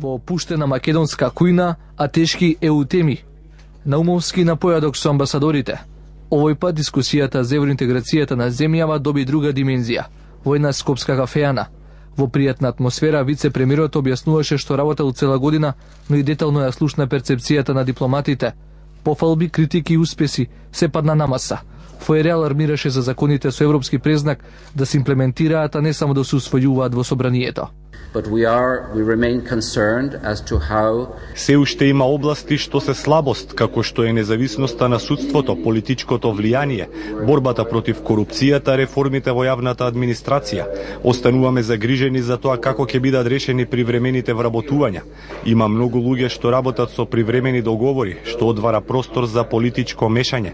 во опуштена македонска кујна, а тешки еу теми. Наумовски на појадок со амбасадорите. Овој пат дискусијата за евроинтеграцијата на земјава доби друга димензија, во една скопска кафејана. Во пријатна атмосфера вице-премиерот објаснуваше што работел цела година, но и детално ја слушна перцепцијата на дипломатите. Пофалби, критики и успеси се падна на маса. ФР алармираше за законите со европски презнак да се имплементираат, а не само да се усвојуваат во собранието. Се уште има области што се слабост, како што е независноста на судството, политичкото влијание, борбата против корупцијата, реформите во јавната администрација. Остануваме загрижени за тоа како ќе бидат решени привремените вработувања. Има многу луѓе што работат со привремени договори, што одвара простор за политичко мешање.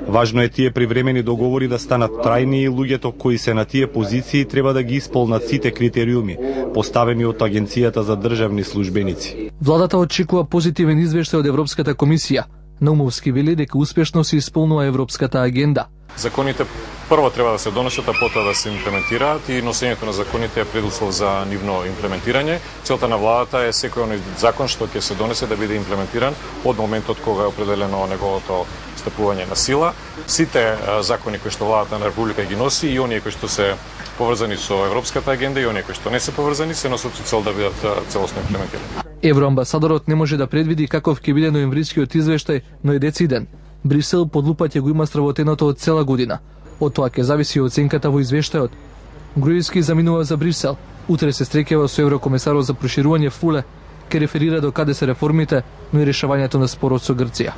Важно е тие привремени договори да станат трајни и луѓето кои се на тие позиции треба да ги исполнат сите критериуми, поставени од Агенцијата за државни службеници. Владата очекува позитивен извештај од Европската комисија. Наумовски вели дека успешно се исполнува Европската агенда. Законите прво треба да се донесат, а потоа да се имплементираат и носењето на законите е предуслов за нивно имплементирање. Целта на владата е секој оној закон што ќе се донесе да биде имплементиран од моментот кога е определено неговото стапување на сила. Сите закони кои што владата на Република ги носи и оние кои што се поврзани со Европската агенда и оние кои што не се поврзани се носат со цел да бидат целосно имплементирани. Евроамбасадорот не може да предвиди каков ќе биде ноемврискиот извештај, но е дециден. Брисел под лупа ќе го има сработеното од цела година. Од тоа ќе зависи оценката во извештајот. Груевски заминува за Брисел. Утре се стрекева со еврокомесарот за проширување Фуле, ке реферира до каде се реформите, но и решавањето на спорот со Грција.